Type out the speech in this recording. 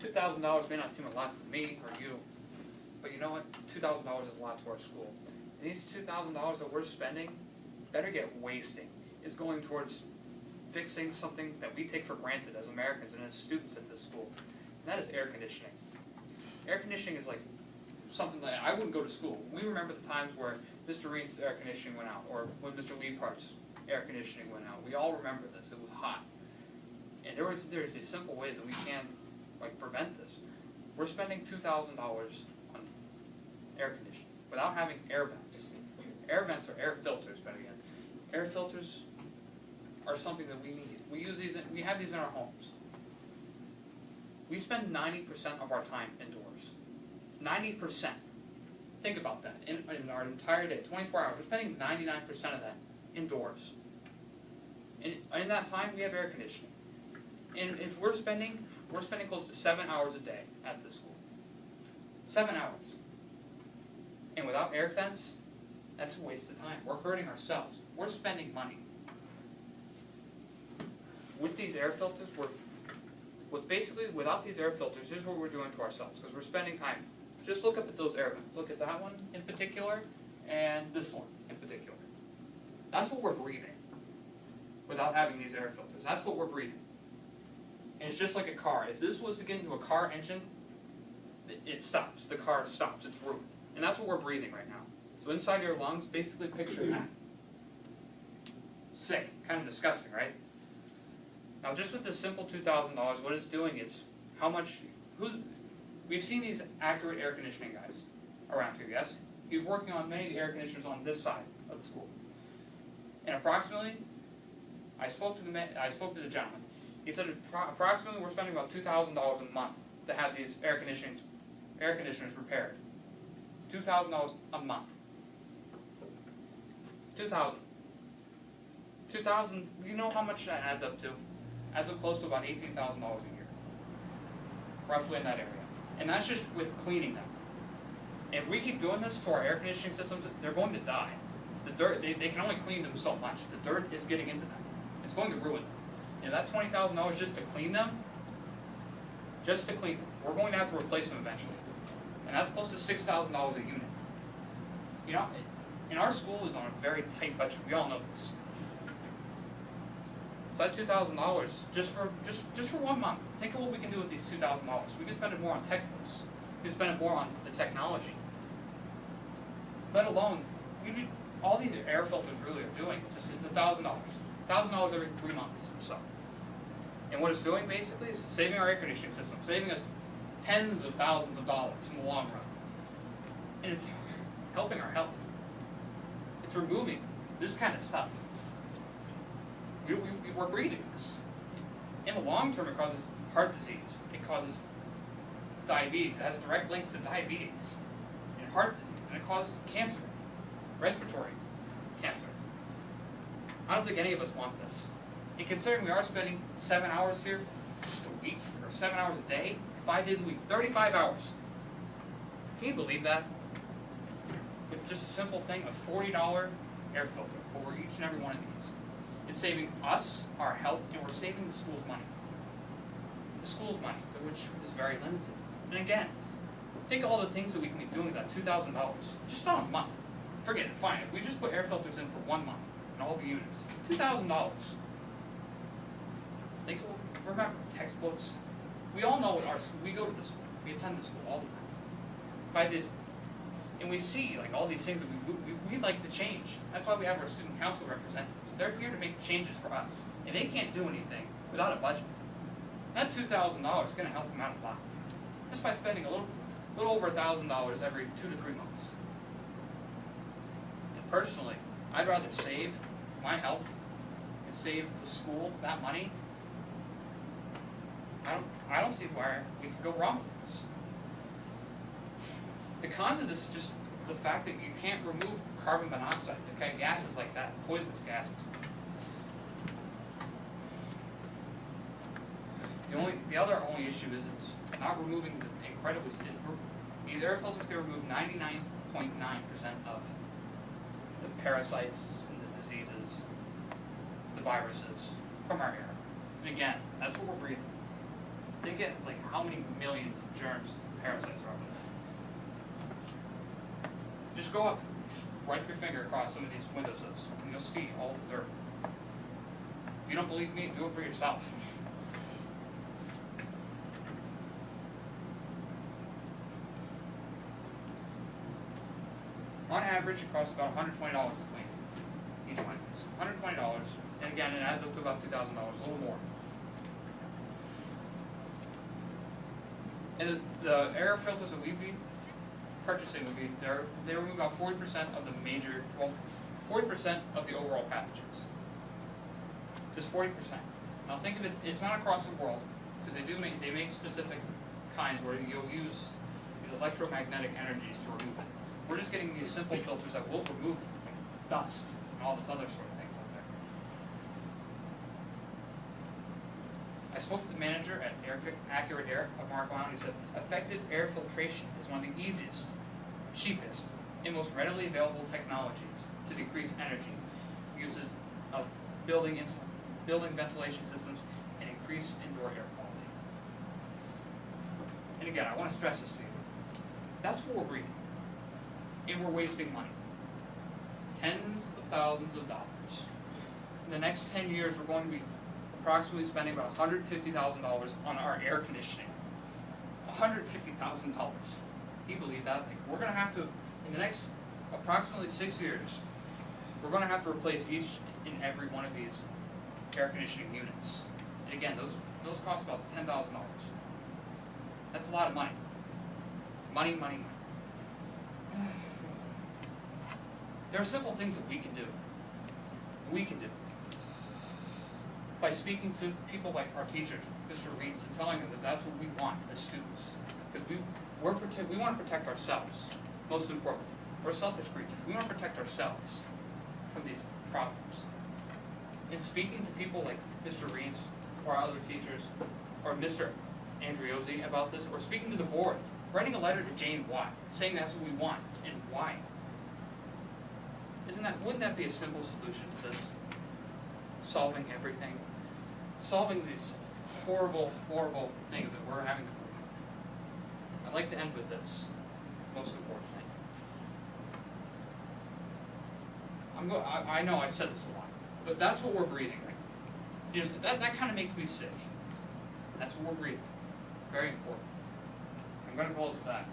$2,000 may not seem a lot to me or you, but you know what? $2,000 is a lot to our school. And these $2,000 that we're spending better get wasting. Is going towards fixing something that we take for granted as Americans and as students at this school, and that is air conditioning. Air conditioning is like something that I wouldn't go to school. We remember the times where Mr. Reed's air conditioning went out, or when Mr. Leapart's air conditioning went out. We all remember this. It was hot. And there's these simple ways that we can prevent this. We're spending $2,000 on air conditioning without having air vents. Air vents are air filters, better yet. Air filters are something that we need. We use these. We have these in our homes. We spend 90% of our time indoors. 90%. Think about that. In our entire day, 24 hours, we're spending 99% of that indoors. And in that time, we have air conditioning. And if we're spending close to 7 hours a day at this school. 7 hours. And without air vents, that's a waste of time. We're hurting ourselves. We're spending money. With these air filters, without these air filters, here's what we're doing to ourselves, because we're spending time. Just look up at those air vents. Look at that one in particular, and this one in particular. That's what we're breathing without having these air filters. That's what we're breathing. And it's just like a car. If this was to get into a car engine, it stops. The car stops. It's ruined. And that's what we're breathing right now. So inside your lungs, basically picture that. Sick. Kind of disgusting, right? Now, just with this simple $2,000, what it's doing is we've seen these accurate air conditioning guys around here, yes? He's working on many of the air conditioners on this side of the school. And approximately, I spoke to the gentleman. He said approximately we're spending about $2,000 a month to have these air conditioners repaired. $2,000 a month. $2,000, you know how much that adds up to? Adds up close to about $18,000 a year. Roughly in that area. And that's just with cleaning them. And if we keep doing this to our air conditioning systems, they're going to die. The dirt, they can only clean them so much. The dirt is getting into them. It's going to ruin them. And that $20,000 just to clean them, we're going to have to replace them eventually. And that's close to $6,000 a unit. You know, and our school is on a very tight budget. We all know this. So that $2,000 just for 1 month. Think of what we can do with these $2,000. We can spend it more on textbooks. We can spend it more on the technology. Let alone, all these air filters really are doing. It's $1,000. $1,000 every 3 months or so. And what it's doing basically is saving our air conditioning system, saving us tens of thousands of dollars in the long run. And it's helping our health. It's removing this kind of stuff. We're breathing this. In the long term, it causes heart disease. It causes diabetes. It has direct links to diabetes and heart disease. And it causes cancer, respiratory cancer. I don't think any of us want this. And considering we are spending 7 hours here just a week, or 7 hours a day, 5 days a week, 35 hours. Can you believe that? With just a simple thing, a $40 air filter over each and every one of these. It's saving us, our health, and we're saving the school's money. The school's money, which is very limited. And again, think of all the things that we can be doing with that $2,000, just on a month. Forget it, fine. If we just put air filters in for 1 month, in all the units, $2,000. Remember textbooks? We all know we go to the school, we attend the school all the time. 5 days, and we see all these things that we'd like to change. That's why we have our student council representatives. They're here to make changes for us, and they can't do anything without a budget. That $2,000 is going to help them out a lot, just by spending a little over $1,000 every 2 to 3 months. And personally, I'd rather save my health and save the school that money. I don't see where we could go wrong with this. The cons of this is just the fact that you can't remove carbon monoxide, okay, gases like that, poisonous gases. The other only issue is it's not removing the incredibly. These air filters can remove 99.9% of the parasites and the diseases, the viruses from our air. And again, that's what we're breathing. They get like how many millions of germs and parasites are out there. Just go up, just wipe your finger across some of these windowsills, and you'll see all the dirt. If you don't believe me, do it for yourself. On average, it costs about $120 to clean each one of these. $120, and again, it adds up to about $2,000, a little more. And the air filters that we'd be purchasing would be, they remove about 40% of the major, well, 40% of the overall pathogens. Just 40%. Now think of it, it's not across the world, because they make specific kinds where you'll use these electromagnetic energies to remove it. We're just getting these simple filters that will remove like, dust and all this other sort of things out there. I spoke to the manager at Accurate Air of Marco Island. He said, effective air filtration is one of the easiest, cheapest, and most readily available technologies to decrease energy uses of building ventilation systems and increase indoor air quality. And again, I want to stress this to you. That's what we're breathing. And we're wasting money. Tens of thousands of dollars. In the next 10 years, we're going to be approximately spending about $150,000 on our air conditioning. $150,000. Can you believe that? Like, we're going to have to, in the next approximately 6 years, we're going to have to replace each and every one of these air conditioning units. And again, those cost about $10,000. That's a lot of money. Money, money, money. There are simple things that we can do. We can do. By speaking to people like our teachers, Mr. Reeds, and telling them that that's what we want as students. Because we want to protect ourselves, most importantly. We're selfish creatures. We want to protect ourselves from these problems. And speaking to people like Mr. Reeds, or other teachers, or Mr. Andriozzi about this, or speaking to the board, writing a letter to Jane Watt, saying that's what we want, and why. Wouldn't that be a simple solution to this? Solving everything. Solving these horrible, horrible things that we're having to deal with. I'd like to end with this, most importantly. I know I've said this a lot, but that's what we're breathing right now. You know, that kind of makes me sick. That's what we're breathing. Very important. I'm going to close with that.